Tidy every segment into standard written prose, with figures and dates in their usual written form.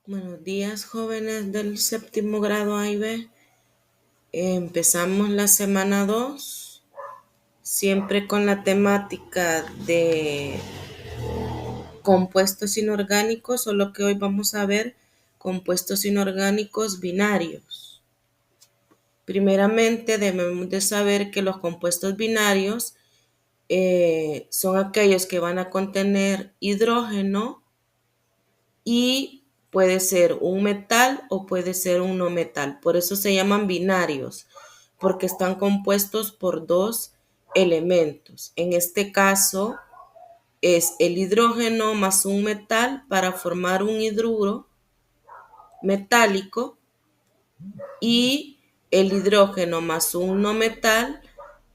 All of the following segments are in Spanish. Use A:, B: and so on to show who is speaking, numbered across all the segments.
A: Buenos días, jóvenes del séptimo grado A y B. Empezamos la semana 2, siempre con la temática de compuestos inorgánicos, solo que hoy vamos a ver compuestos inorgánicos binarios. Primeramente, debemos de saber que los compuestos binarios son aquellos que van a contener hidrógeno y puede ser un metal o puede ser un no metal. Por eso se llaman binarios, porque están compuestos por dos elementos. En este caso es el hidrógeno más un metal para formar un hidruro metálico y el hidrógeno más un no metal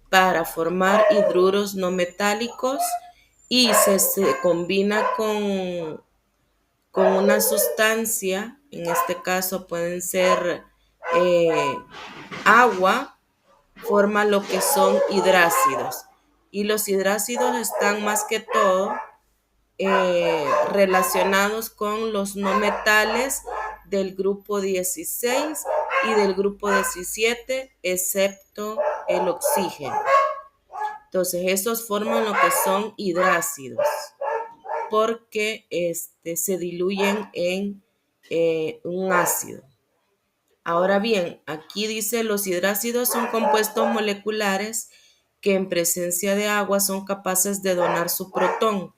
A: para formar hidruros no metálicos y se combina con una sustancia, en este caso pueden ser agua, forma lo que son hidrácidos. Y los hidrácidos están más que todo relacionados con los no metales del grupo 16 y del grupo 17, excepto el oxígeno. Entonces, esos forman lo que son hidrácidos, porque se diluyen en un ácido. Ahora bien, aquí dice los hidrácidos son compuestos moleculares que en presencia de agua son capaces de donar su protón,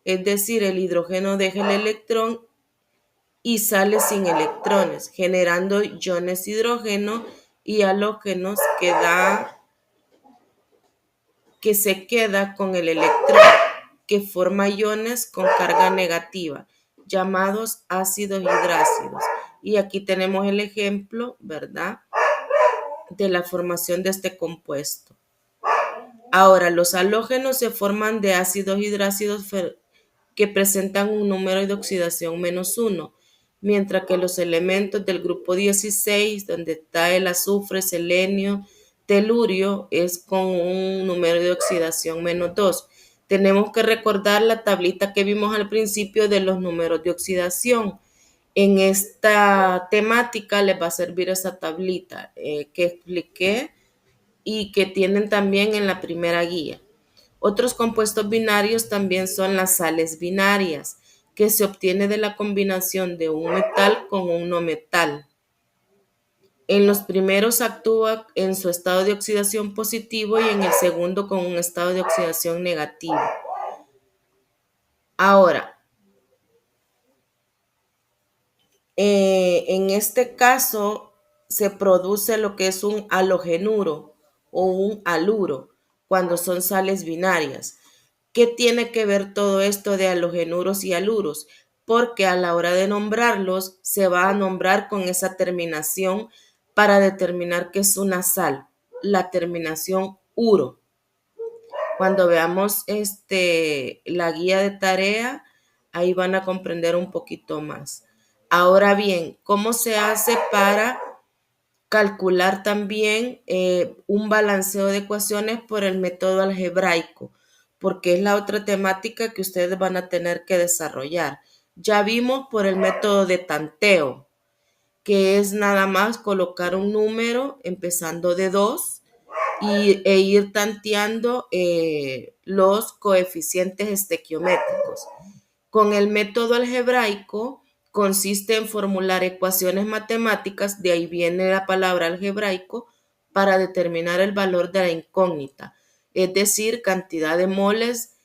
A: es decir, el hidrógeno deja el electrón y sale sin electrones, generando iones hidrógeno y halógenos que se queda con el electrón, que forma iones con carga negativa, llamados ácidos hidrácidos. Y aquí tenemos el ejemplo, ¿verdad?, de la formación de este compuesto. Ahora, los halógenos se forman de ácidos hidrácidos que presentan un número de oxidación -1, mientras que los elementos del grupo 16, donde está el azufre, selenio, telurio, es con un número de oxidación -2. Tenemos que recordar la tablita que vimos al principio de los números de oxidación. En esta temática les va a servir esa tablita que expliqué y que tienen también en la primera guía. Otros compuestos binarios también son las sales binarias, que se obtiene de la combinación de un metal con un no metal. En los primeros actúa en su estado de oxidación positivo y en el segundo con un estado de oxidación negativo. Ahora, en este caso se produce lo que es un halogenuro o un haluro cuando son sales binarias. ¿Qué tiene que ver todo esto de halogenuros y haluros? Porque a la hora de nombrarlos se va a nombrar con esa terminación para determinar que es una sal, la terminación uro. Cuando veamos la guía de tarea, ahí van a comprender un poquito más. Ahora bien, ¿cómo se hace para calcular también un balanceo de ecuaciones por el método algebraico? Porque es la otra temática que ustedes van a tener que desarrollar. Ya vimos por el método de tanteo, que es nada más colocar un número empezando de 2 e ir tanteando los coeficientes estequiométricos. Con el método algebraico consiste en formular ecuaciones matemáticas, de ahí viene la palabra algebraico, para determinar el valor de la incógnita, es decir, cantidad de moles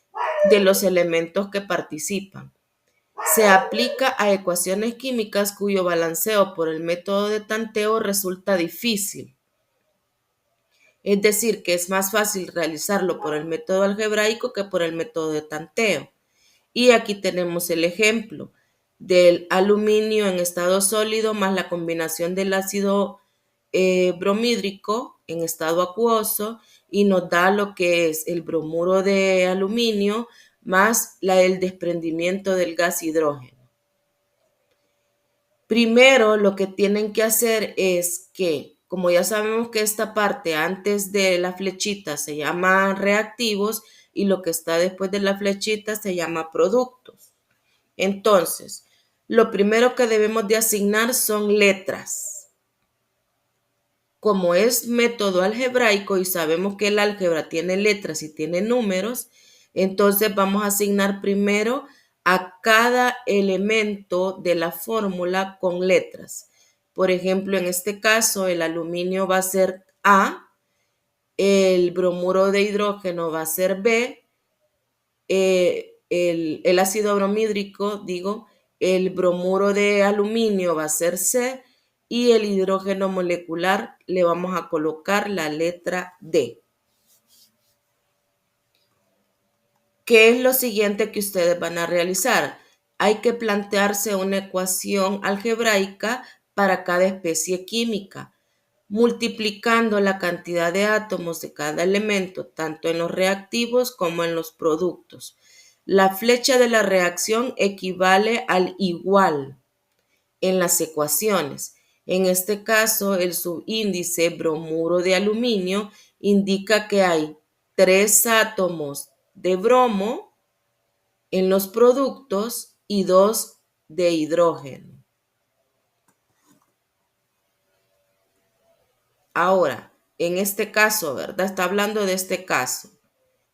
A: de los elementos que participan. Se aplica a ecuaciones químicas cuyo balanceo por el método de tanteo resulta difícil. Es decir, que es más fácil realizarlo por el método algebraico que por el método de tanteo. Y aquí tenemos el ejemplo del aluminio en estado sólido más la combinación del ácido bromídrico en estado acuoso y nos da lo que es el bromuro de aluminio más el desprendimiento del gas hidrógeno. Primero, lo que tienen que hacer es que, como ya sabemos que esta parte antes de la flechita se llama reactivos y lo que está después de la flechita se llama productos. Entonces, Lo primero que debemos de asignar son letras. Como es método algebraico y sabemos que el álgebra tiene letras y tiene números, entonces vamos a asignar primero a cada elemento de la fórmula con letras. Por ejemplo, en este caso, el aluminio va a ser A, el bromuro de hidrógeno va a ser B, el ácido bromhídrico, digo, el bromuro de aluminio va a ser C y el hidrógeno molecular le vamos a colocar la letra D. ¿Qué es lo siguiente que ustedes van a realizar? Hay que plantearse una ecuación algebraica para cada especie química, multiplicando la cantidad de átomos de cada elemento, tanto en los reactivos como en los productos. La flecha de la reacción equivale al igual en las ecuaciones. En este caso, el subíndice bromuro de aluminio indica que hay 3 átomos de bromo en los productos y 2 de hidrógeno. Ahora, en este caso, ¿verdad? Está hablando de este caso,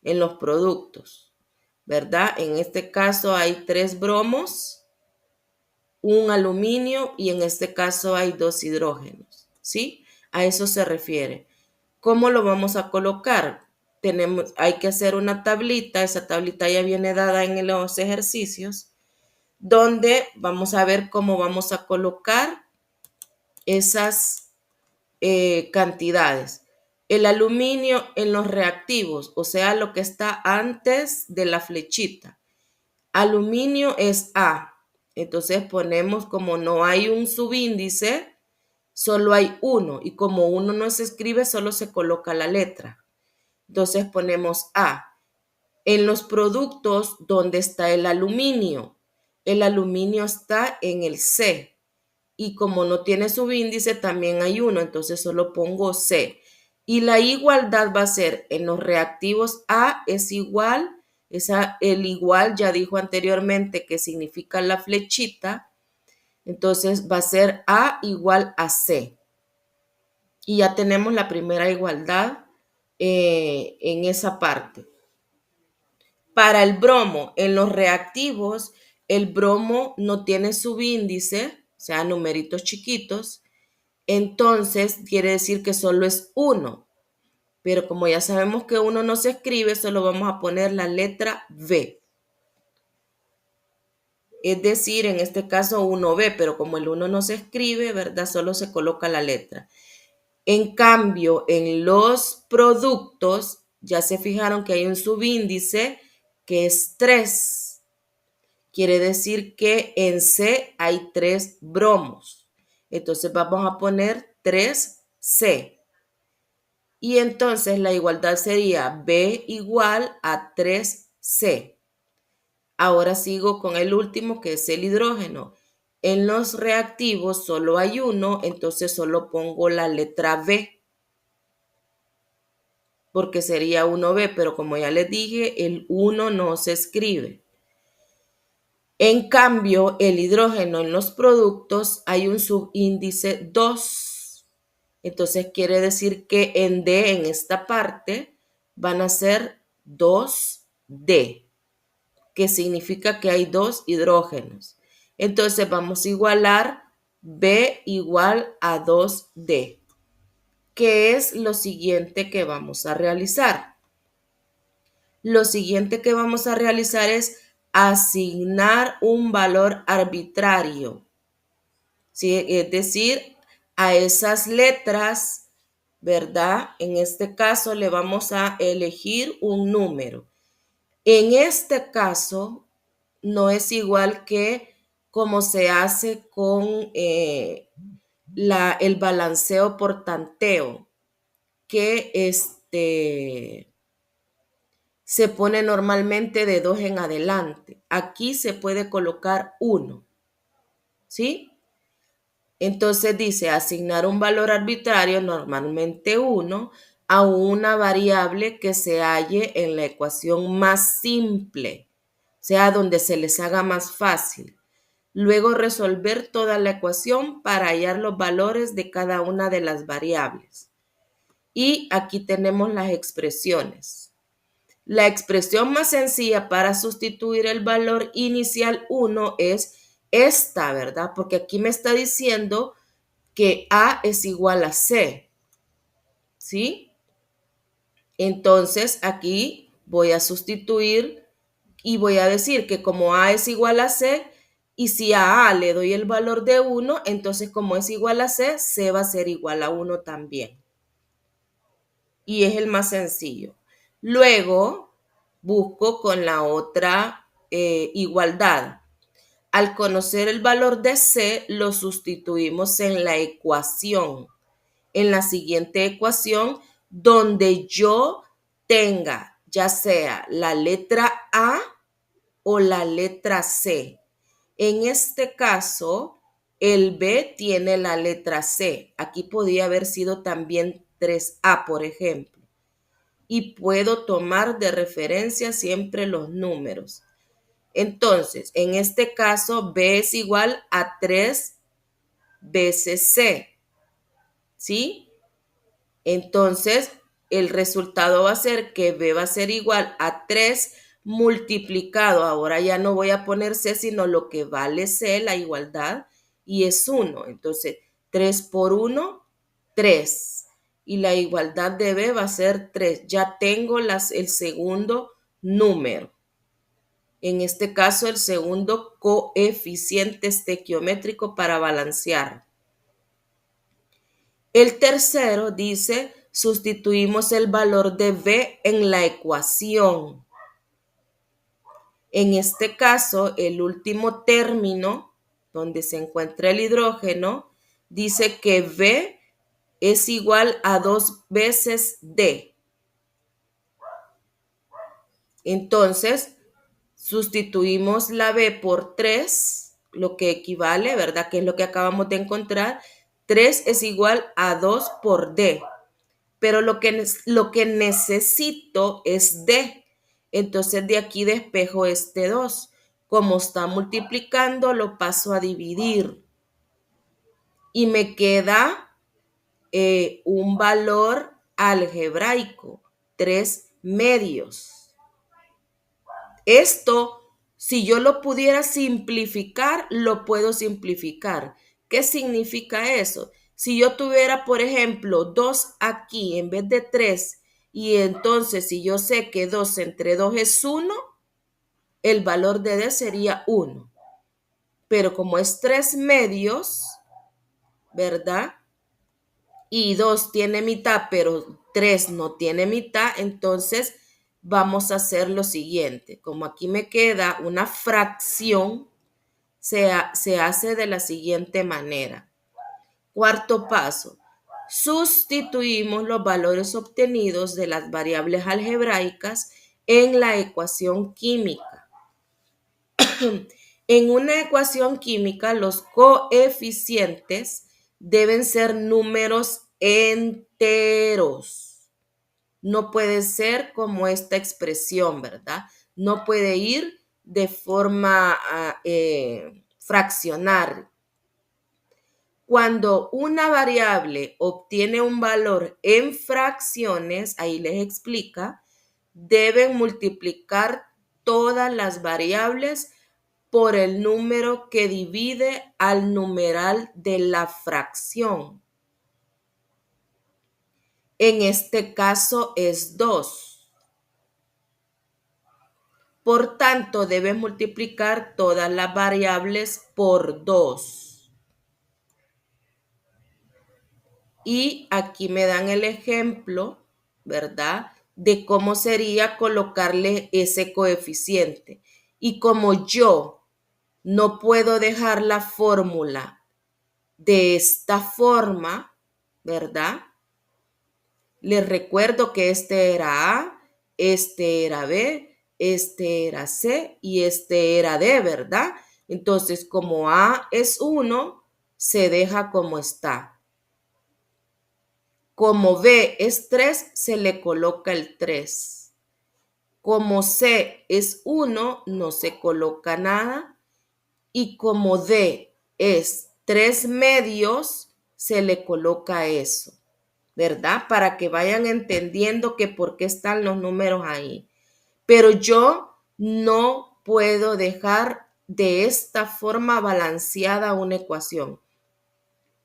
A: en los productos, ¿verdad? En este caso hay 3 bromos, un aluminio y en este caso hay 2 hidrógenos, ¿sí? A eso se refiere. ¿Cómo lo vamos a colocar? Hay que hacer una tablita, esa tablita ya viene dada en los ejercicios, donde vamos a ver cómo vamos a colocar esas cantidades. El aluminio en los reactivos, o sea, lo que está antes de la flechita. Aluminio es A. Entonces ponemos, como no hay un subíndice, solo hay uno. Y como uno no se escribe, solo se coloca la letra. Entonces ponemos A. En los productos, ¿dónde está el aluminio? El aluminio está en el C. Y como no tiene subíndice, también hay uno, entonces solo pongo C. Y la igualdad va a ser en los reactivos A es igual, el igual ya dijo anteriormente que significa la flechita, entonces va a ser A igual a C. Y ya tenemos la primera igualdad en esa parte. Para el bromo, en los reactivos, el bromo no tiene subíndice, o sea, numeritos chiquitos, entonces quiere decir que solo es 1. Pero como ya sabemos que 1 no se escribe, solo vamos a poner la letra V. Es decir, en este caso 1B, pero como el 1 no se escribe, ¿verdad? Solo se coloca la letra. En cambio, en los productos, ya se fijaron que hay un subíndice que es 3. Quiere decir que en C hay 3 bromos. Entonces vamos a poner 3C. Y entonces la igualdad sería B igual a 3C. Ahora sigo con el último, que es el hidrógeno. En los reactivos solo hay uno, entonces solo pongo la letra B, porque sería 1B, pero como ya les dije, el 1 no se escribe. En cambio, el hidrógeno en los productos hay un subíndice 2. Entonces quiere decir que en D, en esta parte, van a ser 2D, que significa que hay 2 hidrógenos. Entonces vamos a igualar B igual a 2D. ¿Qué es lo siguiente que vamos a realizar? Lo siguiente que vamos a realizar es asignar un valor arbitrario, ¿sí? Es decir, a esas letras, ¿verdad? En este caso le vamos a elegir un número. En este caso no es igual que como se hace con el balanceo por tanteo, que se pone normalmente de 2 en adelante. Aquí se puede colocar 1, ¿sí? Entonces dice asignar un valor arbitrario, normalmente 1, a una variable que se halle en la ecuación más simple, o sea, donde se les haga más fácil. Luego resolver toda la ecuación para hallar los valores de cada una de las variables. Y aquí tenemos las expresiones. La expresión más sencilla para sustituir el valor inicial 1 es esta, ¿verdad? Porque aquí me está diciendo que A es igual a C, ¿sí? Entonces aquí voy a sustituir y voy a decir que como A es igual a C, y si a A le doy el valor de 1, entonces como es igual a C, C va a ser igual a 1 también. Y es el más sencillo. Luego busco con la otra igualdad. Al conocer el valor de C, lo sustituimos en la ecuación. En la siguiente ecuación, donde yo tenga ya sea la letra A o la letra C. En este caso, el B tiene la letra C. Aquí podría haber sido también 3A, por ejemplo. Y puedo tomar de referencia siempre los números. Entonces, en este caso, B es igual a 3 veces C. ¿Sí? Entonces, el resultado va a ser que B va a ser igual a 3 multiplicado. Ahora ya no voy a poner C, sino lo que vale C, la igualdad, y es 1. Entonces, 3 por 1, 3. Y la igualdad de B va a ser 3. Ya tengo el segundo número. En este caso, el segundo coeficiente estequiométrico para balancear. El tercero dice, sustituimos el valor de B en la ecuación. En este caso, el último término, donde se encuentra el hidrógeno, dice que B es igual a 2 veces D. Entonces, sustituimos la B por 3, lo que equivale, ¿verdad? Que es lo que acabamos de encontrar. 3 es igual a 2 por D. Pero lo que necesito es D. Entonces de aquí despejo este 2. Como está multiplicando, lo paso a dividir. Y me queda un valor algebraico, 3 medios. Esto, si yo lo pudiera simplificar, lo puedo simplificar. ¿Qué significa eso? Si yo tuviera, por ejemplo, 2 aquí en vez de 3, y entonces si yo sé que 2 entre 2 es 1, el valor de D sería 1. Pero como es 3 medios, ¿verdad? Y 2 tiene mitad, pero 3 no tiene mitad, entonces vamos a hacer lo siguiente. Como aquí me queda una fracción, se hace de la siguiente manera. Cuarto paso. Sustituimos los valores obtenidos de las variables algebraicas en la ecuación química. En una ecuación química, los coeficientes deben ser números enteros. No puede ser como esta expresión, ¿verdad? No puede ir de forma fraccionar. Cuando una variable obtiene un valor en fracciones, ahí les explica, deben multiplicar todas las variables por el número que divide al numeral de la fracción. En este caso es 2. Por tanto, debes multiplicar todas las variables por 2. Y aquí me dan el ejemplo, ¿verdad? De cómo sería colocarle ese coeficiente. Y como yo no puedo dejar la fórmula de esta forma, ¿verdad? Les recuerdo que este era A, este era B, este era C y este era D, ¿verdad? Entonces, como A es 1, se deja como está. Como B es 3, se le coloca el 3. Como C es 1, no se coloca nada. y como D es 3 medios, se le coloca eso, ¿verdad? Para que vayan entendiendo que por qué están los números ahí. Pero yo no puedo dejar de esta forma balanceada una ecuación,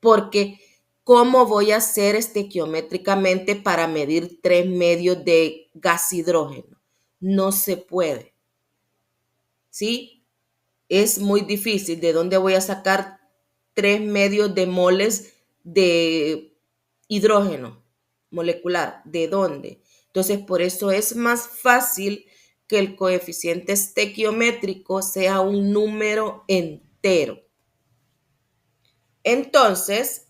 A: porque ¿cómo voy a hacer estequiométricamente para medir 3 medios de gas hidrógeno? No se puede, ¿sí? Es muy difícil. ¿De dónde voy a sacar 3 medios de moles de hidrógeno molecular? ¿De dónde? Entonces, por eso es más fácil que el coeficiente estequiométrico sea un número entero. Entonces,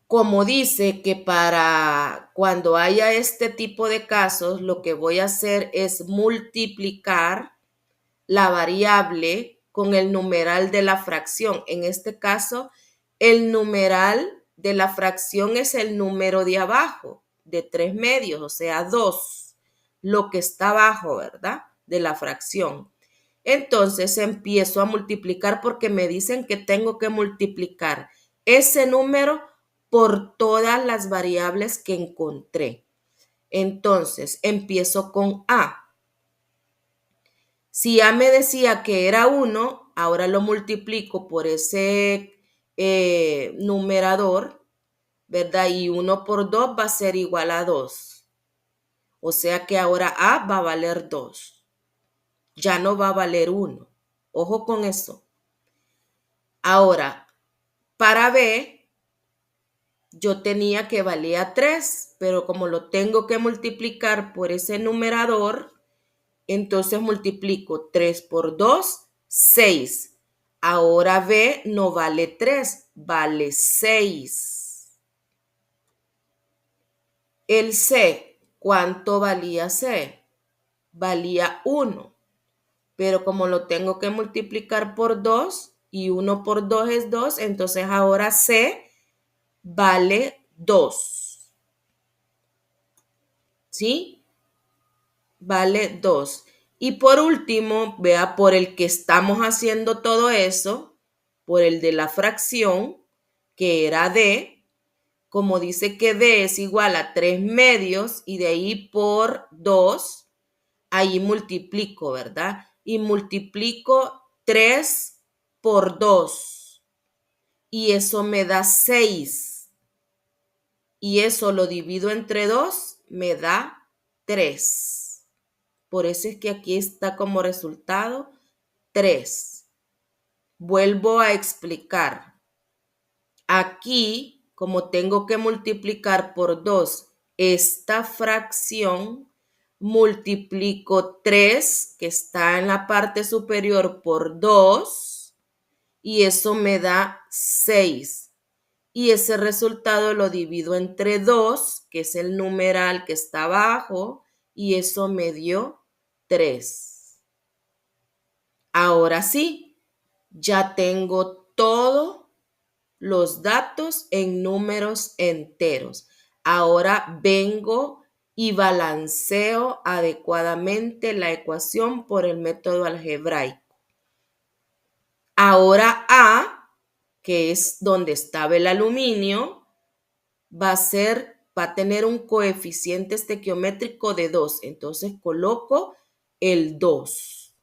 A: como dice que para cuando haya este tipo de casos, lo que voy a hacer es multiplicar la variable con el numeral de la fracción. En este caso, el numeral de la fracción es el número de abajo, de 3 medios, o sea, 2, lo que está abajo, ¿verdad? De la fracción. Entonces empiezo a multiplicar porque me dicen que tengo que multiplicar ese número por todas las variables que encontré. Entonces empiezo con A. Si A me decía que era 1, ahora lo multiplico por ese numerador, ¿verdad? Y 1 por 2 va a ser igual a 2. O sea que ahora A va a valer 2. Ya no va a valer 1. Ojo con eso. Ahora, para B, yo tenía que valía 3, pero como lo tengo que multiplicar por ese numerador, entonces multiplico 3 por 2, 6. Ahora B no vale 3, vale 6. El C, ¿cuánto valía C? Valía 1. Pero como lo tengo que multiplicar por 2 y 1 por 2 es 2, entonces ahora C vale 2. ¿Sí? Vale 2. Y por último, vea, por el que estamos haciendo todo eso, por el de la fracción, que era D, como dice que D es igual a 3 medios y de ahí por 2, ahí multiplico, ¿verdad? Y multiplico 3 por 2 y eso me da 6. Y eso lo divido entre 2, me da 3. Por eso es que aquí está como resultado 3. Vuelvo a explicar. Aquí, como tengo que multiplicar por 2 esta fracción, multiplico 3, que está en la parte superior, por 2, y eso me da 6. Y ese resultado lo divido entre 2, que es el numeral que está abajo, y eso me dio 3. Ahora sí, ya tengo todos los datos en números enteros. Ahora vengo y balanceo adecuadamente la ecuación por el método algebraico. Ahora A, que es donde estaba el aluminio, va a tener un coeficiente estequiométrico de 2. Entonces coloco el 2.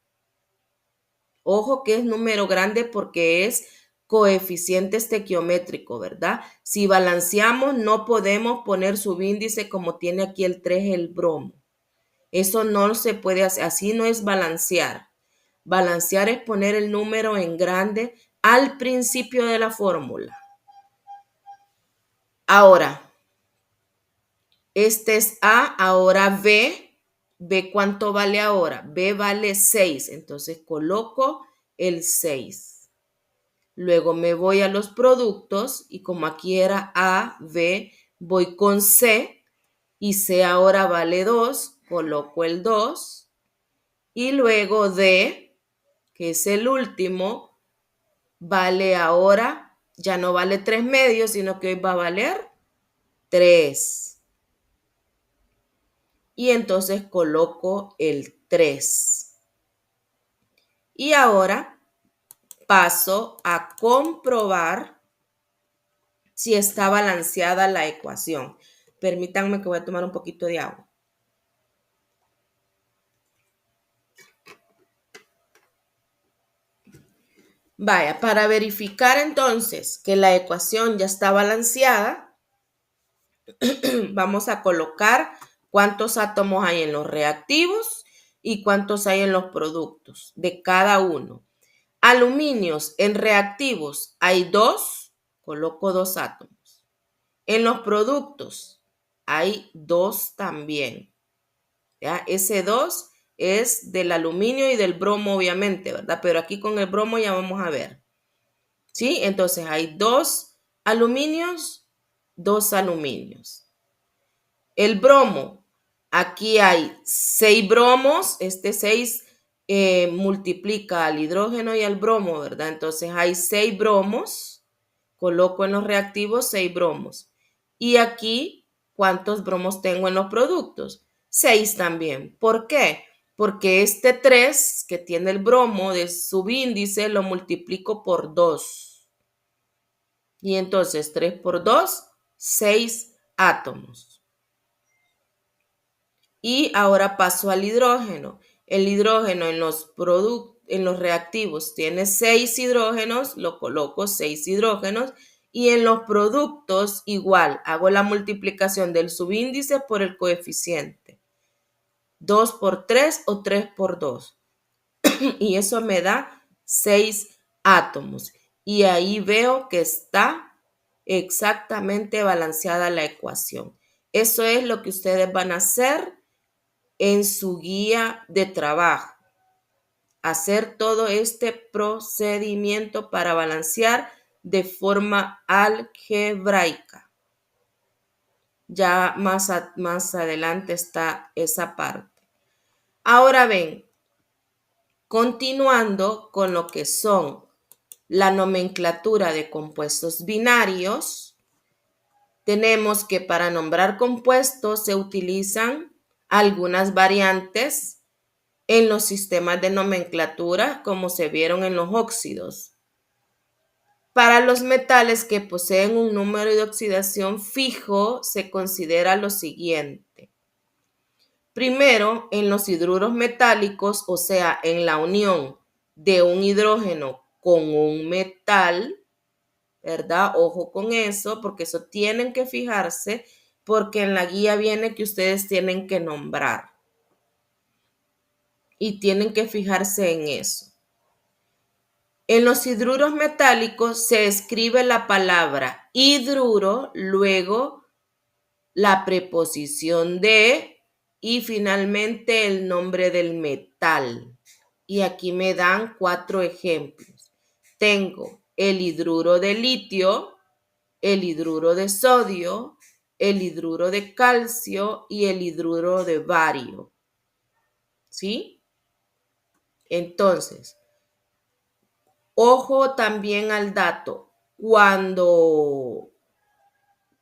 A: Ojo que es número grande porque es coeficiente estequiométrico, ¿verdad? Si balanceamos, no podemos poner subíndice como tiene aquí el 3 el bromo. Eso no se puede hacer, así no es balancear. Balancear es poner el número en grande al principio de la fórmula. Ahora, este es A, ahora B. B, ¿cuánto vale ahora? B vale 6, entonces coloco el 6. Luego me voy a los productos y como aquí era A, B, voy con C y C ahora vale 2, coloco el 2 y luego D, que es el último, vale ahora, ya no vale 3 medios, sino que hoy va a valer 3. Y entonces coloco el 3. Y ahora paso a comprobar si está balanceada la ecuación. Permítanme que voy a tomar un poquito de agua. Vaya, para verificar entonces que la ecuación ya está balanceada, vamos a colocar cuántos átomos hay en los reactivos y cuántos hay en los productos de cada uno. Aluminios en reactivos hay 2, coloco 2 átomos. En los productos hay 2 también. ¿Ya? Ese 2 es del aluminio y del bromo, obviamente, ¿verdad? Pero aquí con el bromo ya vamos a ver. ¿Sí? Entonces hay 2 aluminios, 2 aluminios. El bromo, aquí hay 6 bromos, este 6 multiplica al hidrógeno y al bromo, ¿verdad? Entonces hay 6 bromos, coloco en los reactivos 6 bromos. Y aquí, ¿cuántos bromos tengo en los productos? 6 también. ¿Por qué? Porque este 3 que tiene el bromo de subíndice lo multiplico por 2. Y entonces 3 por 2, 6 átomos. Y ahora paso al hidrógeno. El hidrógeno en los reactivos tiene 6 hidrógenos, lo coloco 6 hidrógenos. Y en los productos igual, hago la multiplicación del subíndice por el coeficiente. 2 por 3 o 3 por 2. Y eso me da 6 átomos. Y ahí veo que está exactamente balanceada la ecuación. Eso es lo que ustedes van a hacer en su guía de trabajo. Hacer todo este procedimiento para balancear de forma algebraica. Ya más adelante está esa parte. Ahora ven, continuando con lo que son la nomenclatura de compuestos binarios, tenemos que para nombrar compuestos se utilizan algunas variantes en los sistemas de nomenclatura, como se vieron en los óxidos. Para los metales que poseen un número de oxidación fijo, se considera lo siguiente. Primero, en los hidruros metálicos, o sea, en la unión de un hidrógeno con un metal, ¿verdad? Ojo con eso, porque eso tienen que fijarse, porque en la guía viene que ustedes tienen que nombrar. Y tienen que fijarse en eso. En los hidruros metálicos se escribe la palabra hidruro, luego la preposición de y finalmente el nombre del metal. Y aquí me dan 4 ejemplos. Tengo el hidruro de litio, el hidruro de sodio, el hidruro de calcio y el hidruro de bario. ¿Sí? Entonces, ojo también al dato, cuando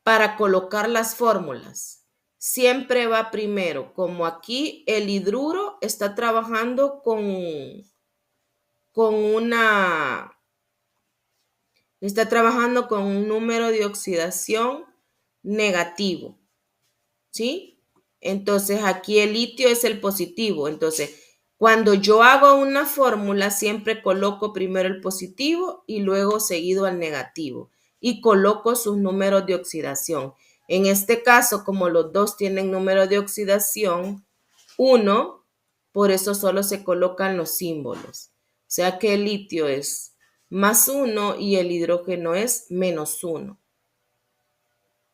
A: para colocar las fórmulas, siempre va primero, como aquí el hidruro está trabajando con un número de oxidación negativo, ¿sí? Entonces aquí el litio es el positivo, entonces cuando yo hago una fórmula, siempre coloco primero el positivo y luego seguido al negativo y coloco sus números de oxidación. En este caso, como los dos tienen número de oxidación 1, por eso solo se colocan los símbolos. O sea que el litio es +1 y el hidrógeno es -1.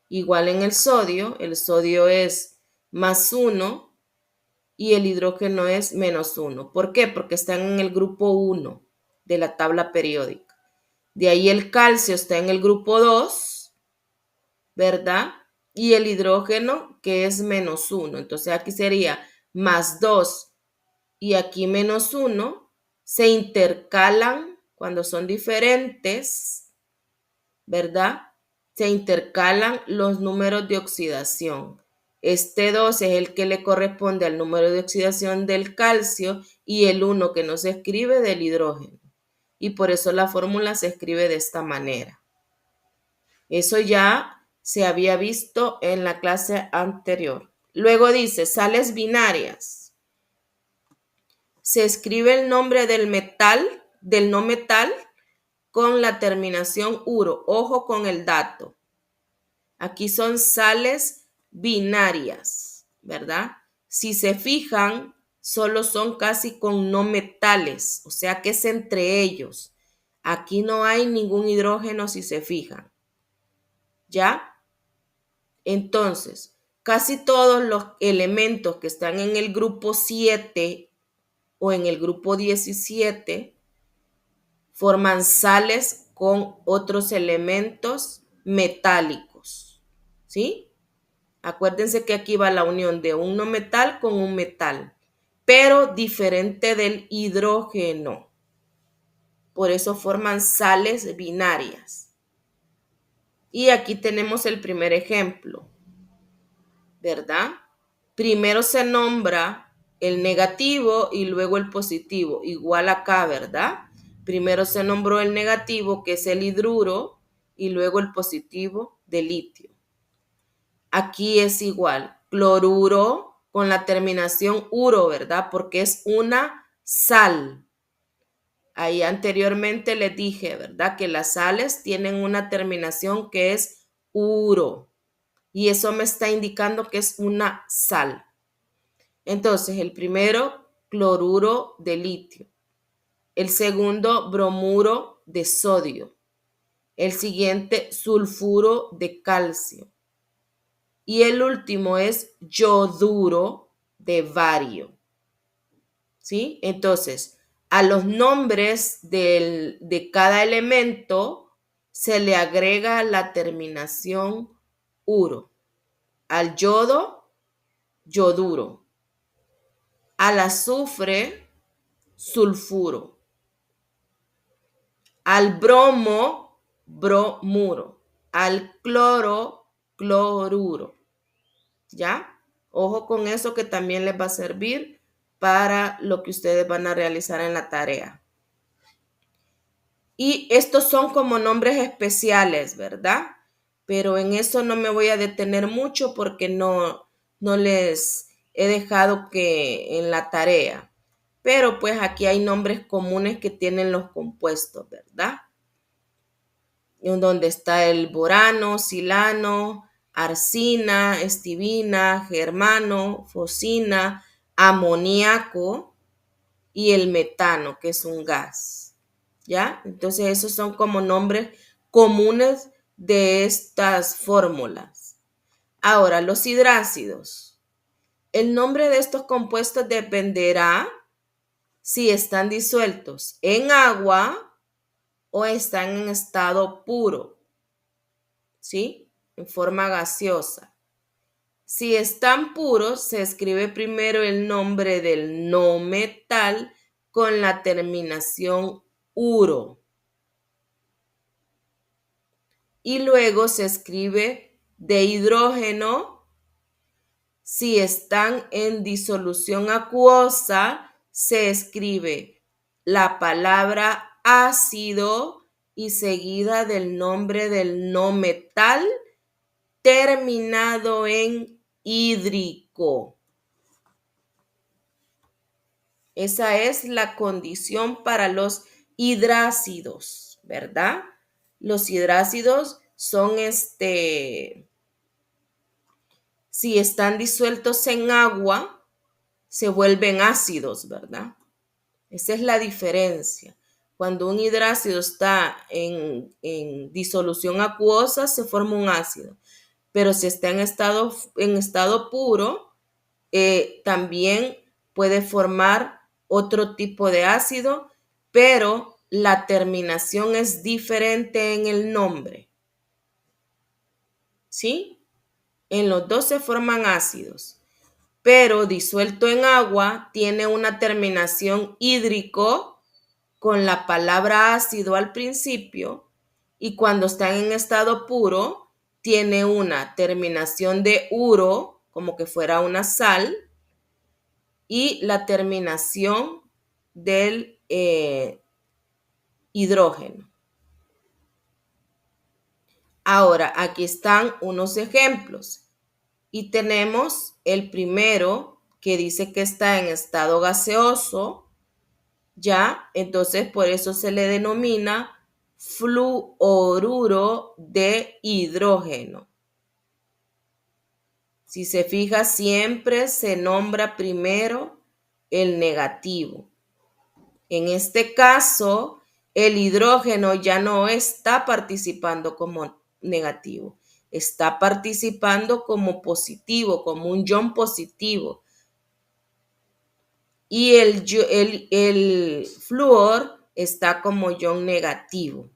A: Igual en el sodio es +1 y el hidrógeno es -1. ¿Por qué? Porque están en el grupo 1 de la tabla periódica. De ahí el calcio está en el grupo 2, ¿verdad? Y el hidrógeno que es -1. Entonces aquí sería +2 y aquí -1. Se intercalan cuando son diferentes, ¿verdad? Se intercalan los números de oxidación. Este 2 es el que le corresponde al número de oxidación del calcio y el 1 que no se escribe del hidrógeno. y por eso la fórmula se escribe de esta manera. Eso ya se había visto en la clase anterior. Luego dice sales binarias. Se escribe el nombre del metal, del no metal, con la terminación uro. Ojo con el dato. Aquí son sales binarias, ¿verdad? Si se fijan, solo son casi con no metales, o sea que es entre ellos. Aquí no hay ningún hidrógeno si se fijan. ¿Ya? Entonces, casi todos los elementos que están en el grupo 7 o en el grupo 17 forman sales con otros elementos metálicos, ¿sí? Acuérdense que aquí va la unión de un no metal con un metal, pero diferente del hidrógeno. Por eso forman sales binarias. Y aquí tenemos el primer ejemplo, ¿verdad? Primero se nombra el negativo y luego el positivo, igual acá, ¿verdad? Primero se nombró el negativo, que es el hidruro, y luego el positivo de litio. Aquí es igual, cloruro con la terminación uro, ¿verdad? Porque es una sal. Ahí anteriormente les dije, ¿verdad? Que las sales tienen una terminación que es uro. Y eso me está indicando que es una sal. Entonces, el primero, cloruro de litio. El segundo, bromuro de sodio. El siguiente, sulfuro de calcio. Y el último es yoduro de bario. ¿Sí? Entonces, a los nombres de cada elemento se le agrega la terminación uro. Al yodo, yoduro. Al azufre, sulfuro. Al bromo, bromuro. Al cloro, cloruro. ¿Ya? Ojo con eso que también les va a servir para lo que ustedes van a realizar en la tarea. Y estos son como nombres especiales, ¿verdad? Pero en eso no me voy a detener mucho porque no les he dejado que en la tarea. Pero pues aquí hay nombres comunes que tienen los compuestos, ¿verdad? En donde está el borano, silano, arsina, estivina, germano, fosina, amoníaco y el metano, que es un gas. ¿Ya? Entonces esos son como nombres comunes de estas fórmulas. Ahora, los hidrácidos. El nombre de estos compuestos dependerá si están disueltos en agua o están en estado puro, ¿sí? En forma gaseosa. Si están puros, se escribe primero el nombre del no metal con la terminación uro. Y luego se escribe de hidrógeno. Si están en disolución acuosa, se escribe la palabra ácido y seguida del nombre del no metal terminado en hídrico. Esa es la condición para los hidrácidos, ¿verdad? Los hidrácidos son si están disueltos en agua, se vuelven ácidos, ¿verdad? Esa es la diferencia. Cuando un hidrácido está en disolución acuosa, se forma un ácido. Pero si está en estado puro, también puede formar otro tipo de ácido, pero la terminación es diferente en el nombre. ¿Sí? En los dos se forman ácidos, pero disuelto en agua tiene una terminación hídrico con la palabra ácido al principio y cuando están en estado puro tiene una terminación de uro, como que fuera una sal, y la terminación del hidrógeno. Ahora, aquí están unos ejemplos. Y tenemos el primero que dice que está en estado gaseoso, ¿ya? Entonces, por eso se le denomina fluoruro de hidrógeno. Si se fija, siempre se nombra primero el negativo. En este caso, el hidrógeno ya no está participando como negativo, está participando como positivo, como un ion positivo. Y el flúor está como ion negativo.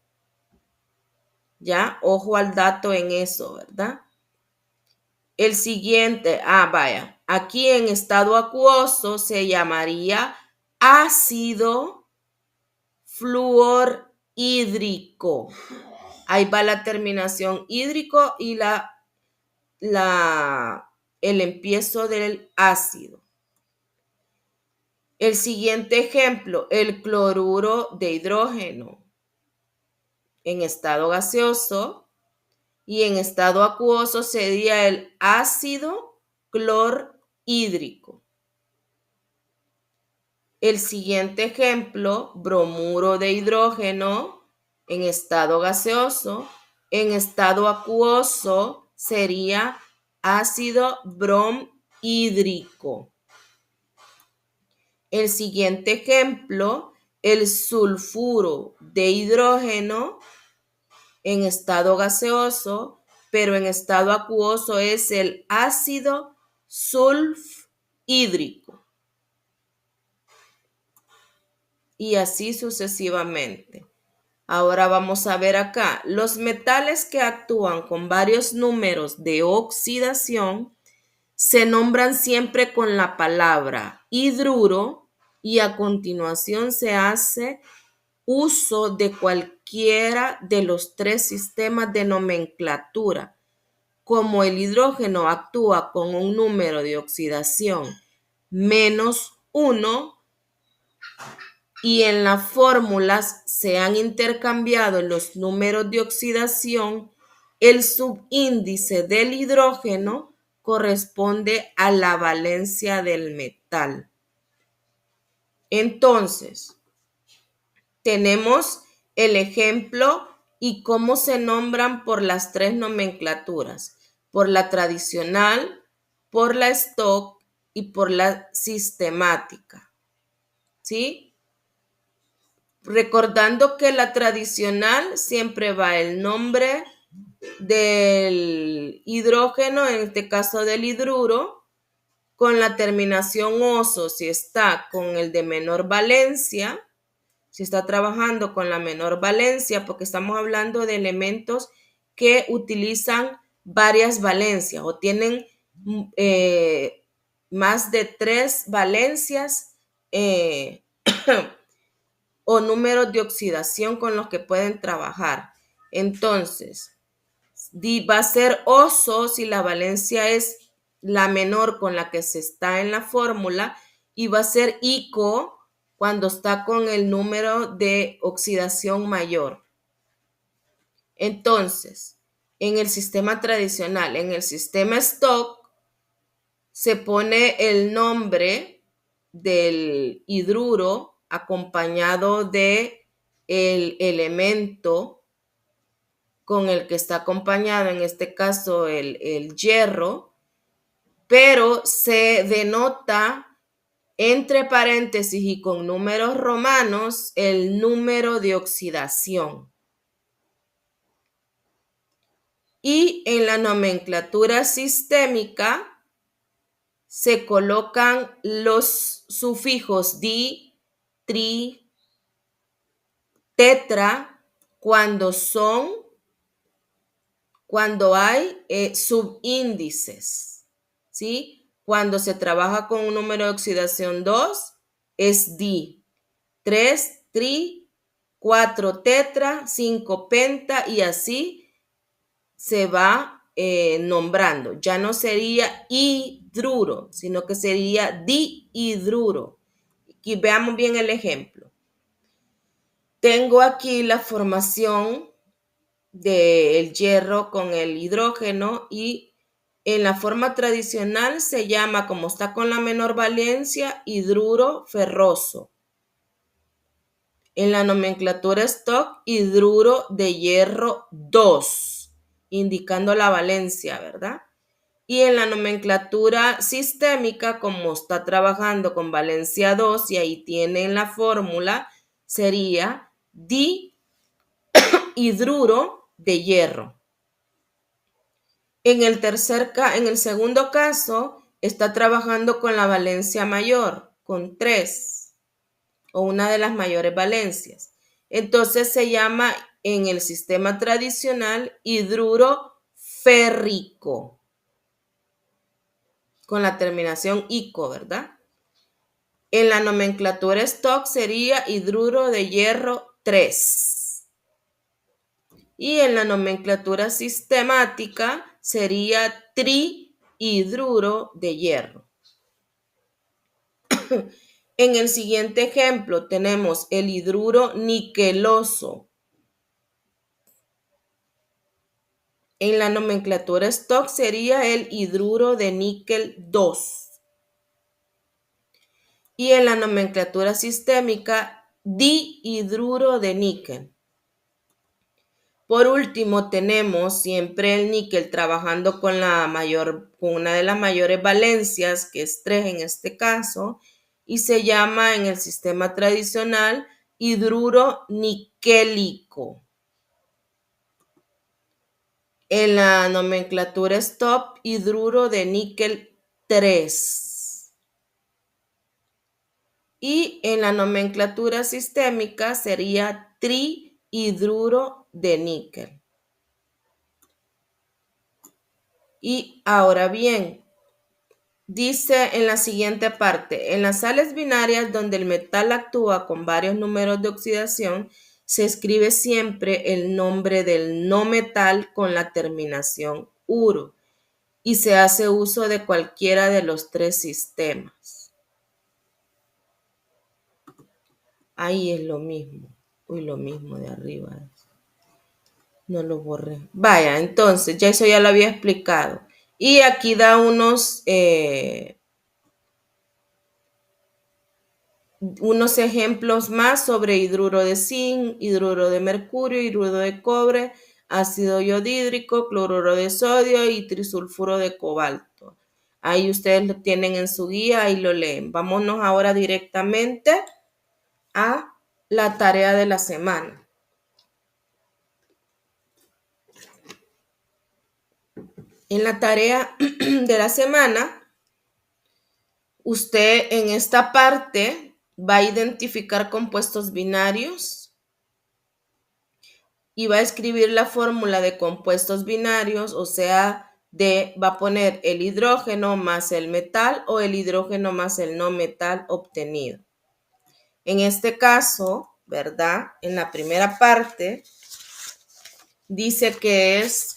A: ¿Ya? Ojo al dato en eso, ¿verdad? El siguiente, vaya, aquí en estado acuoso se llamaría ácido fluorhídrico. Ahí va la terminación hídrico y el empiezo del ácido. El siguiente ejemplo, el cloruro de hidrógeno en estado gaseoso y en estado acuoso sería el ácido clorhídrico. El siguiente ejemplo, bromuro de hidrógeno en estado gaseoso, en estado acuoso sería ácido bromhídrico. El siguiente ejemplo, el sulfuro de hidrógeno en estado gaseoso, pero en estado acuoso es el ácido sulfhídrico. Y así sucesivamente. Ahora vamos a ver acá. Los metales que actúan con varios números de oxidación se nombran siempre con la palabra hidruro y a continuación se hace uso de cualquiera de los tres sistemas de nomenclatura. Como el hidrógeno actúa con un número de oxidación -1 y en las fórmulas se han intercambiado los números de oxidación, el subíndice del hidrógeno corresponde a la valencia del metal. Entonces, tenemos el ejemplo y cómo se nombran por las tres nomenclaturas, por la tradicional, por la stock y por la sistemática. ¿Sí? Recordando que la tradicional siempre va el nombre del hidrógeno, en este caso del hidruro, con la terminación oso si está con el de menor valencia, si está trabajando con la menor valencia, porque estamos hablando de elementos que utilizan varias valencias o tienen más de 3 valencias o números de oxidación con los que pueden trabajar. Entonces, va a ser oso si la valencia es la menor con la que se está en la fórmula y va a ser ico cuando está con el número de oxidación mayor. Entonces, en el sistema tradicional, en el sistema stock, se pone el nombre del hidruro acompañado de el elemento con el que está acompañado, en este caso el hierro, pero se denota entre paréntesis y con números romanos el número de oxidación. Y en la nomenclatura sistémica se colocan los sufijos di, tri, tetra cuando hay subíndices, ¿sí? Cuando se trabaja con un número de oxidación 2 es di, 3 tri, 4 tetra, 5 penta y así se va nombrando. Ya no sería hidruro, sino que sería dihidruro. Aquí veamos bien el ejemplo. Tengo aquí la formación del hierro con el hidrógeno y en la forma tradicional se llama, como está con la menor valencia, hidruro ferroso. En la nomenclatura stock, hidruro de hierro 2, indicando la valencia, ¿verdad? Y en la nomenclatura sistémica, como está trabajando con valencia 2 y ahí tienen la fórmula, sería dihidruro de hierro. En el segundo caso, está trabajando con la valencia mayor, con 3 o una de las mayores valencias. Entonces se llama en el sistema tradicional hidruro férrico, con la terminación ico, ¿verdad? En la nomenclatura stock sería hidruro de hierro 3. Y en la nomenclatura sistemática sería trihidruro de hierro. En el siguiente ejemplo tenemos el hidruro niqueloso. En la nomenclatura stock sería el hidruro de níquel 2. Y en la nomenclatura sistémica, dihidruro de níquel. Por último, tenemos siempre el níquel trabajando con una de las mayores valencias, que es 3 en este caso, y se llama en el sistema tradicional hidruro niquélico. En la nomenclatura stop, hidruro de níquel 3. Y en la nomenclatura sistémica sería trihidruro de níquel. Y ahora bien, dice en la siguiente parte, en las sales binarias donde el metal actúa con varios números de oxidación, se escribe siempre el nombre del no metal con la terminación uro y se hace uso de cualquiera de los 3 sistemas. Ahí es lo mismo. Uy, lo mismo de arriba. No lo borré. Vaya, entonces, ya eso ya lo había explicado. Y aquí da unos ejemplos más sobre hidruro de zinc, hidruro de mercurio, hidruro de cobre, ácido iodídrico, cloruro de sodio y trisulfuro de cobalto. Ahí ustedes lo tienen en su guía y lo leen. Vámonos ahora directamente a la tarea de la semana. En la tarea de la semana, usted en esta parte va a identificar compuestos binarios y va a escribir la fórmula de compuestos binarios, o sea, va a poner el hidrógeno más el metal o el hidrógeno más el no metal obtenido. En este caso, ¿verdad? En la primera parte dice que es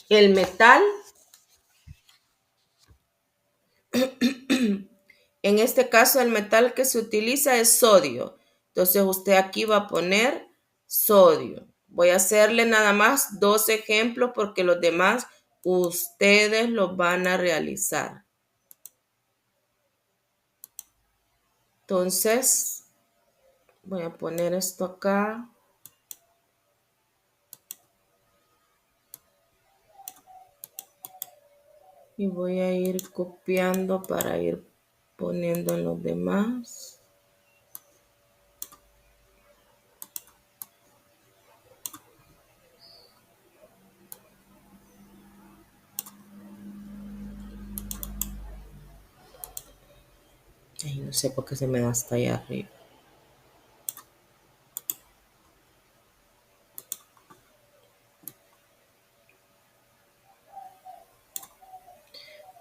A: el metal. En este caso, el metal que se utiliza es sodio. Entonces, usted aquí va a poner sodio. Voy a hacerle nada más 2 ejemplos porque los demás ustedes los van a realizar. Entonces, voy a poner esto acá. Y voy a ir copiando para ir poniendo en los demás. Ay, no sé por qué se me da hasta allá arriba.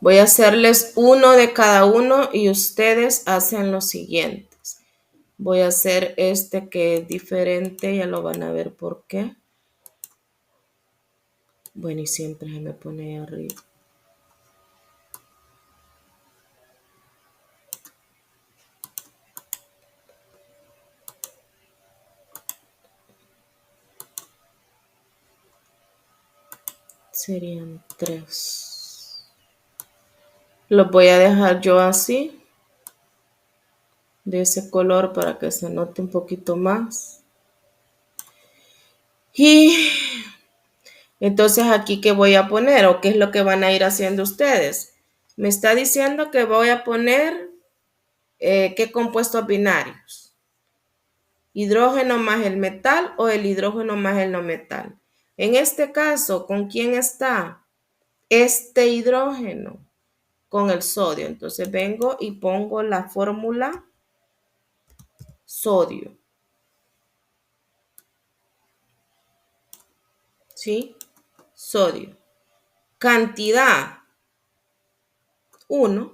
A: Voy a hacerles uno de cada uno y ustedes hacen los siguientes. Voy a hacer este que es diferente, ya lo van a ver por qué. Bueno, y siempre se me pone ahí arriba. Serían 3. Los voy a dejar yo así, de ese color para que se note un poquito más. Y entonces aquí, ¿qué voy a poner o qué es lo que van a ir haciendo ustedes? Me está diciendo que voy a poner qué compuestos binarios. Hidrógeno más el metal o el hidrógeno más el no metal. En este caso, ¿con quién está? Este hidrógeno con el sodio. Entonces vengo y pongo la fórmula sodio. ¿Sí? Sodio. Cantidad 1.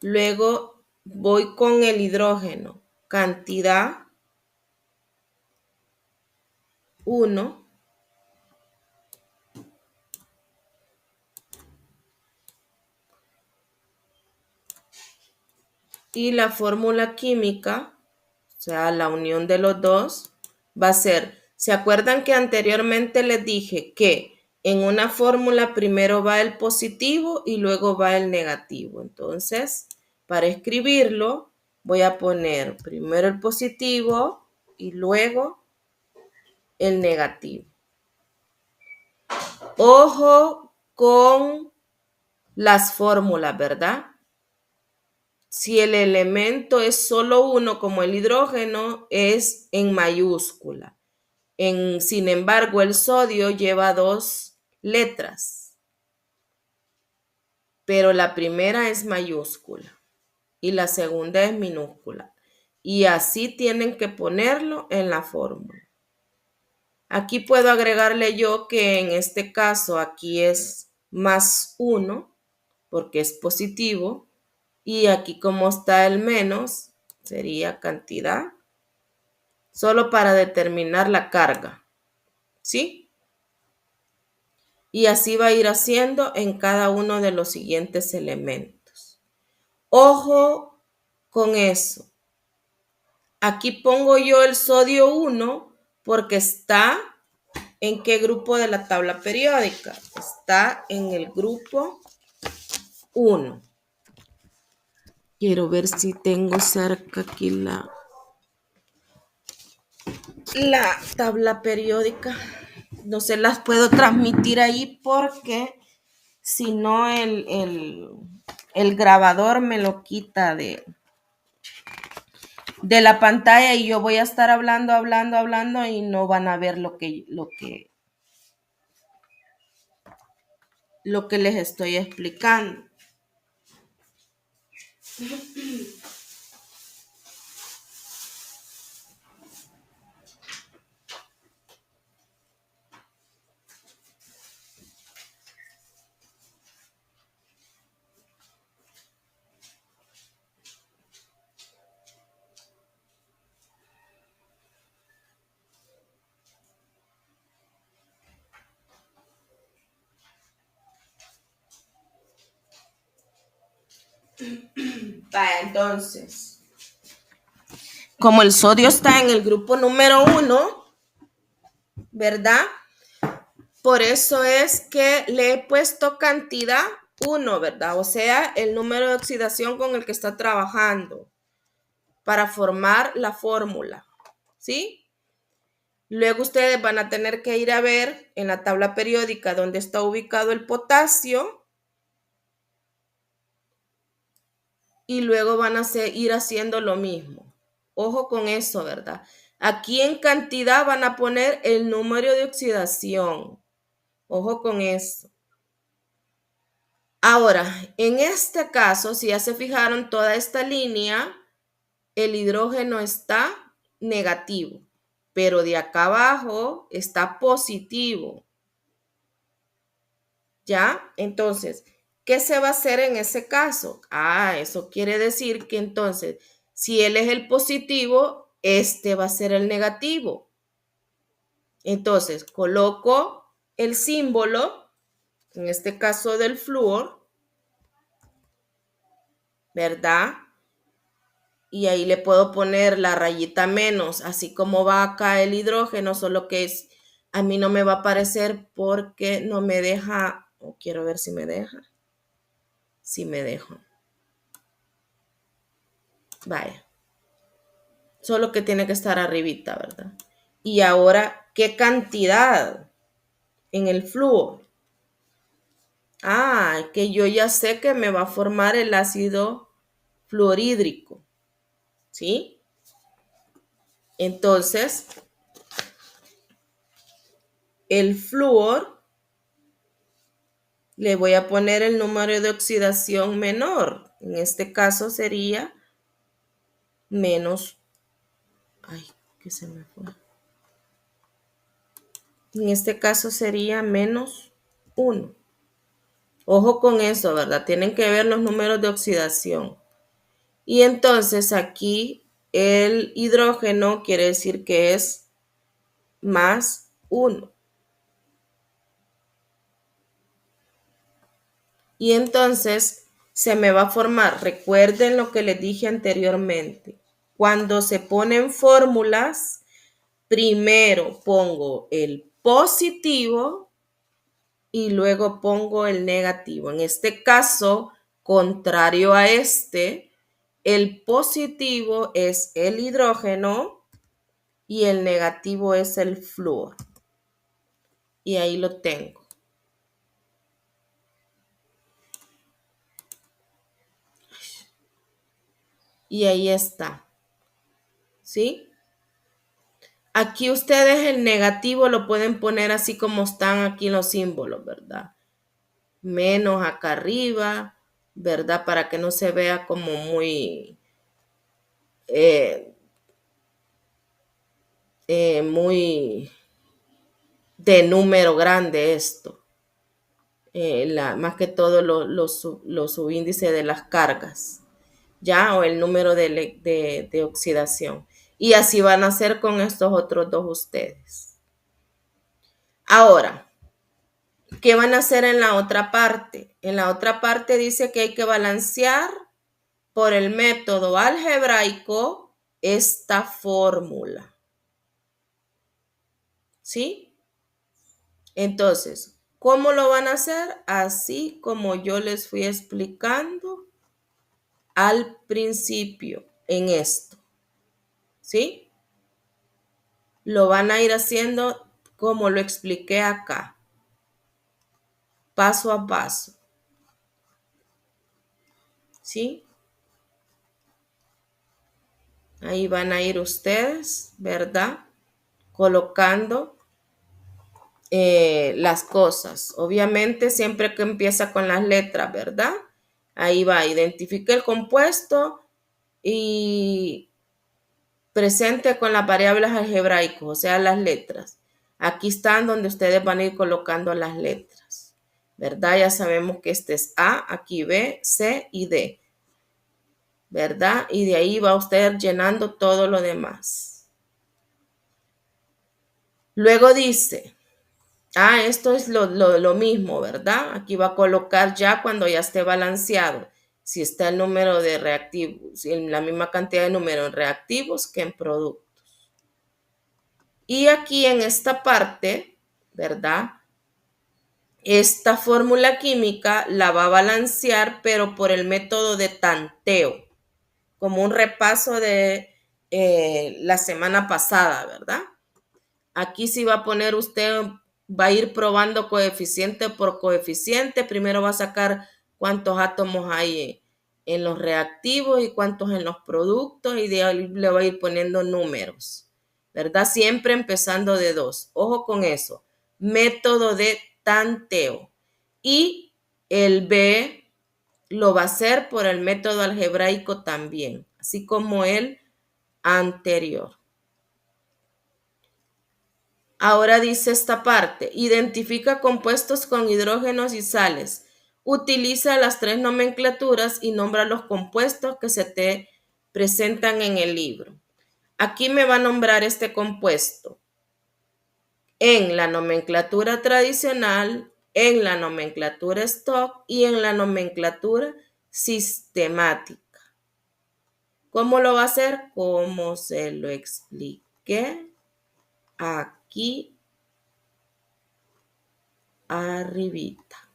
A: Luego voy con el hidrógeno. Cantidad 1. Y la fórmula química, o sea, la unión de los dos, va a ser, ¿se acuerdan que anteriormente les dije que en una fórmula primero va el positivo y luego va el negativo? Entonces, para escribirlo, voy a poner primero el positivo y luego el negativo. Ojo con las fórmulas, ¿verdad? Si el elemento es solo uno, como el hidrógeno, es en mayúscula. Sin embargo, el sodio lleva 2 letras, pero la primera es mayúscula y la segunda es minúscula. Y así tienen que ponerlo en la fórmula. Aquí puedo agregarle yo que en este caso aquí es más 1 porque es positivo. Y aquí como está el menos, sería cantidad, solo para determinar la carga, ¿sí? Y así va a ir haciendo en cada uno de los siguientes elementos. Ojo con eso. Aquí pongo yo el sodio 1 porque está en qué grupo de la tabla periódica. Está en el grupo 1. Quiero ver si tengo cerca aquí la tabla periódica. No se las puedo transmitir ahí porque si no el grabador me lo quita de la pantalla y yo voy a estar hablando y no van a ver lo que les estoy explicando. Vaya, entonces, como el sodio está en el grupo número 1, ¿verdad? Por eso es que le he puesto cantidad 1, ¿verdad? O sea, el número de oxidación con el que está trabajando para formar la fórmula, ¿sí? Luego ustedes van a tener que ir a ver en la tabla periódica dónde está ubicado el potasio y luego van a ir haciendo lo mismo. Ojo con eso, ¿verdad? Aquí en cantidad van a poner el número de oxidación. Ojo con eso. Ahora, en este caso, si ya se fijaron, toda esta línea, el hidrógeno está negativo, pero de acá abajo está positivo. ¿Ya? Entonces, ¿qué se va a hacer en ese caso? Eso quiere decir que entonces, si él es el positivo, este va a ser el negativo. Entonces, coloco el símbolo, en este caso del flúor, ¿verdad? y ahí le puedo poner la rayita menos, así como va acá el hidrógeno, solo que a mí no me va a aparecer porque no me deja, o quiero ver si me deja. Si me dejo. Vaya. Solo que tiene que estar arribita, ¿verdad? Y ahora, ¿qué cantidad en el flúor? Ah, que yo ya sé que me va a formar el ácido fluorhídrico, ¿sí? Entonces, el flúor, le voy a poner el número de oxidación menor. En este caso sería menos, ay, que se me fue. En este caso sería menos 1. Ojo con eso, ¿verdad? Tienen que ver los números de oxidación. Y entonces aquí el hidrógeno quiere decir que es más 1. Y entonces se me va a formar, recuerden lo que les dije anteriormente, cuando se ponen fórmulas, primero pongo el positivo y luego pongo el negativo. En este caso, contrario a este, el positivo es el hidrógeno y el negativo es el flúor. Y ahí lo tengo. Y ahí está. ¿Sí? Aquí ustedes el negativo lo pueden poner así como están aquí los símbolos, ¿verdad? Menos acá arriba, ¿verdad? Para que no se vea como muy, eh, muy de número grande esto. Más que todo los subíndices de las cargas, ¿ya? O el número de oxidación. Y así van a hacer con estos otros dos ustedes. Ahora, ¿qué van a hacer en la otra parte? En la otra parte dice que hay que balancear por el método algebraico esta fórmula. ¿Sí? Entonces, ¿cómo lo van a hacer? Así como yo les fui explicando al principio en esto. ¿Sí? Lo van a ir haciendo como lo expliqué acá, paso a paso. ¿Sí? Ahí van a ir ustedes, ¿verdad? Colocando las cosas. Obviamente siempre que empieza con las letras, ¿verdad? Ahí va, identifique el compuesto y presente con las variables algebraicas, o sea, las letras. Aquí están donde ustedes van a ir colocando las letras, ¿verdad? Ya sabemos que este es A, aquí B, C y D, ¿verdad? Y de ahí va usted llenando todo lo demás. Luego dice, esto es lo mismo, ¿verdad? Aquí va a colocar ya cuando ya esté balanceado. Si está el número de reactivos, si la misma cantidad de números en reactivos que en productos. Y aquí en esta parte, ¿verdad? Esta fórmula química la va a balancear, pero por el método de tanteo, como un repaso de la semana pasada, ¿verdad? Aquí sí va a poner usted, va a ir probando coeficiente por coeficiente. Primero va a sacar cuántos átomos hay en los reactivos y cuántos en los productos y de ahí le va a ir poniendo números, ¿verdad? Siempre empezando de 2. Ojo con eso. Método de tanteo. Y el B lo va a hacer por el método algebraico también, así como el anterior. Ahora dice esta parte, identifica compuestos con hidrógenos y sales. Utiliza las 3 nomenclaturas y nombra los compuestos que se te presentan en el libro. Aquí me va a nombrar este compuesto en la nomenclatura tradicional, en la nomenclatura stock y en la nomenclatura sistemática. ¿Cómo lo va a hacer? Como se lo expliqué aquí arribita.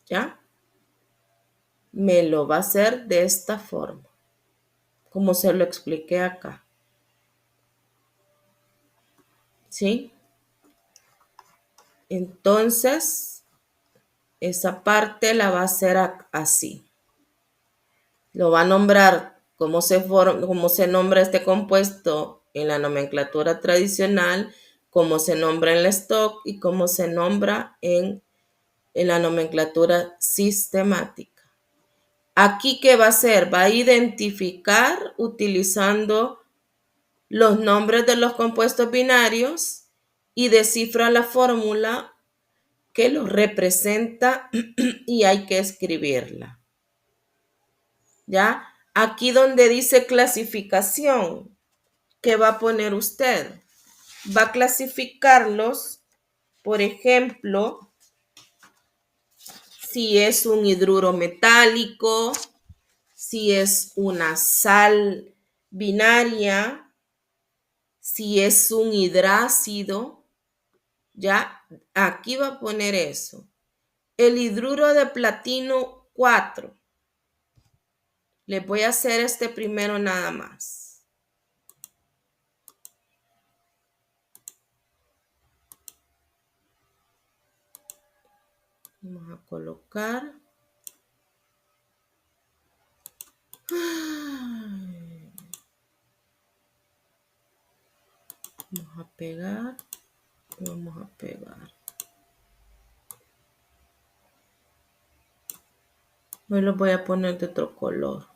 A: ¿Ya? Me lo va a hacer de esta forma, como se lo expliqué acá. ¿Sí? Entonces, esa parte la va a hacer así. Lo va a nombrar cómo se nombra este compuesto en la nomenclatura tradicional, cómo se nombra en la stock y cómo se nombra en la nomenclatura sistemática. Aquí, ¿qué va a hacer? Va a identificar utilizando los nombres de los compuestos binarios y descifra la fórmula que los representa y hay que escribirla. ¿Ya? Aquí donde dice clasificación, ¿qué va a poner usted? Va a clasificarlos, por ejemplo, si es un hidruro metálico, si es una sal binaria, si es un hidrácido, ¿ya? Aquí va a poner eso. El hidruro de platino 4. Les voy a hacer este primero nada más. Vamos a colocar. Vamos a pegar. Vamos a pegar. Hoy los voy a poner de otro color.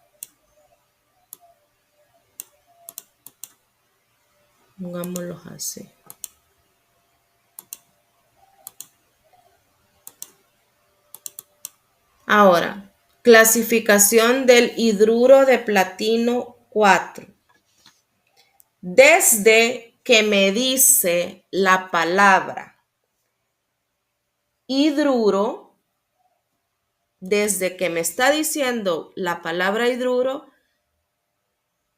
A: Pongámoslos así. Ahora, clasificación del hidruro de platino 4. Desde que me dice la palabra hidruro, desde que me está diciendo la palabra hidruro,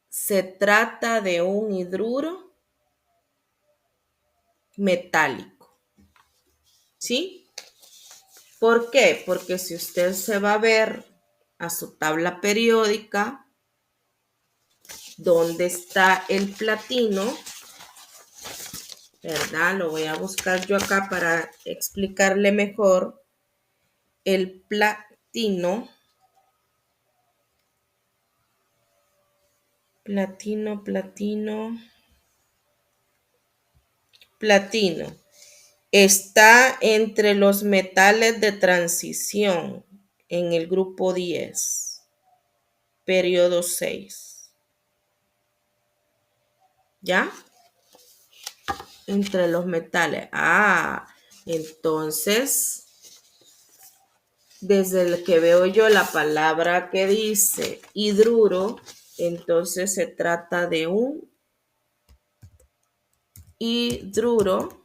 A: se trata de un hidruro metálico. ¿Sí? ¿Por qué? Porque si usted se va a ver a su tabla periódica, ¿dónde está el platino? ¿Verdad? Lo voy a buscar yo acá para explicarle mejor. El platino. Platino. Está entre los metales de transición en el grupo 10, periodo 6. ¿Ya? Entre los metales. Entonces, desde el que veo yo la palabra que dice hidruro, entonces se trata de un hidruro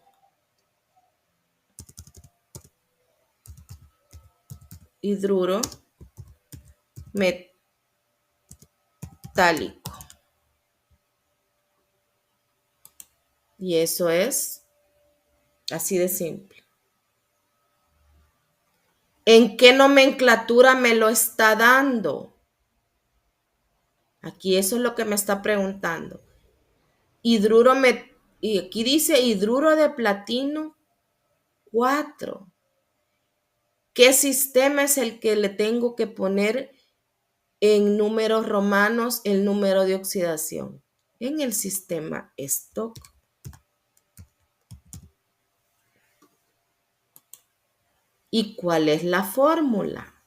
A: metálico. Y eso es así de simple. ¿En qué nomenclatura me lo está dando? Aquí eso es lo que me está preguntando. Y aquí dice hidruro de platino 4. ¿Qué sistema es el que le tengo que poner en números romanos el número de oxidación? En el sistema Stock. ¿Y cuál es la fórmula?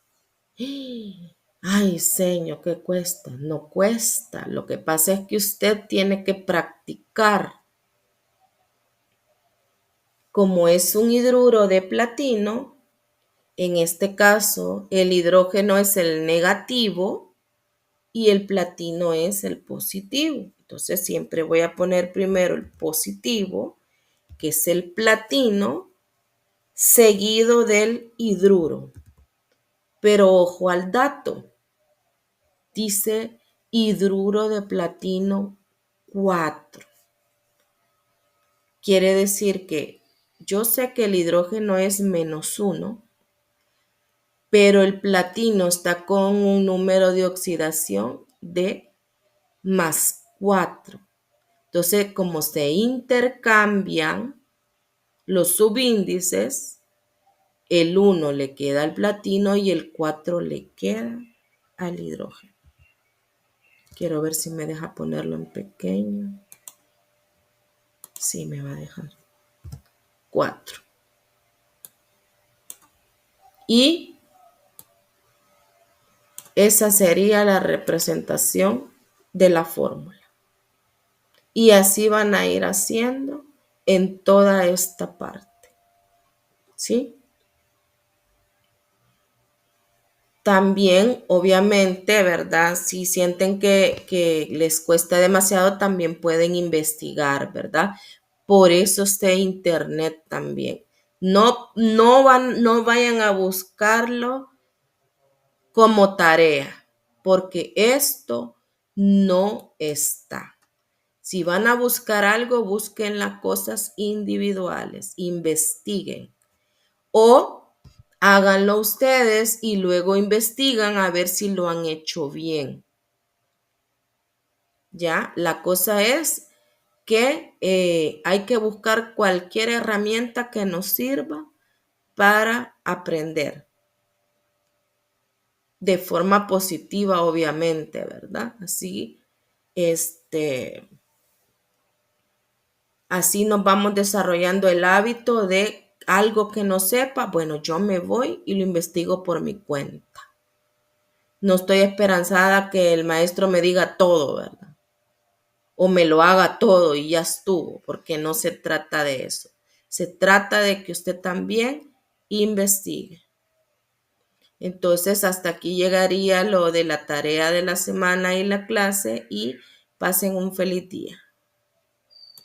A: Ay, señor, ¿qué cuesta? No cuesta. Lo que pasa es que usted tiene que practicar. Como es un hidruro de platino, en este caso el hidrógeno es el negativo y el platino es el positivo. Entonces siempre voy a poner primero el positivo, que es el platino, seguido del hidruro. Pero ojo al dato, dice hidruro de platino 4. Quiere decir que yo sé que el hidrógeno es -1, pero el platino está con un número de oxidación de +4. Entonces, como se intercambian los subíndices, el 1 le queda al platino y el 4 le queda al hidrógeno. Quiero ver si me deja ponerlo en pequeño. Sí, me va a dejar. 4. Y esa sería la representación de la fórmula. Y así van a ir haciendo en toda esta parte. ¿Sí? También, obviamente, ¿verdad? Si sienten que les cuesta demasiado, también pueden investigar, ¿verdad? Por eso está internet también. No vayan a buscarlo como tarea, porque esto no está. Si van a buscar algo, busquen las cosas individuales, investiguen. O háganlo ustedes y luego investigan a ver si lo han hecho bien. ¿Ya? La cosa es que hay que buscar cualquier herramienta que nos sirva para aprender. De forma positiva, obviamente, ¿verdad? Así nos vamos desarrollando el hábito de algo que no sepa, bueno, yo me voy y lo investigo por mi cuenta. No estoy esperanzada que el maestro me diga todo, ¿verdad? O me lo haga todo y ya estuvo, porque no se trata de eso. Se trata de que usted también investigue. Entonces, hasta aquí llegaría lo de la tarea de la semana y la clase y pasen un feliz día.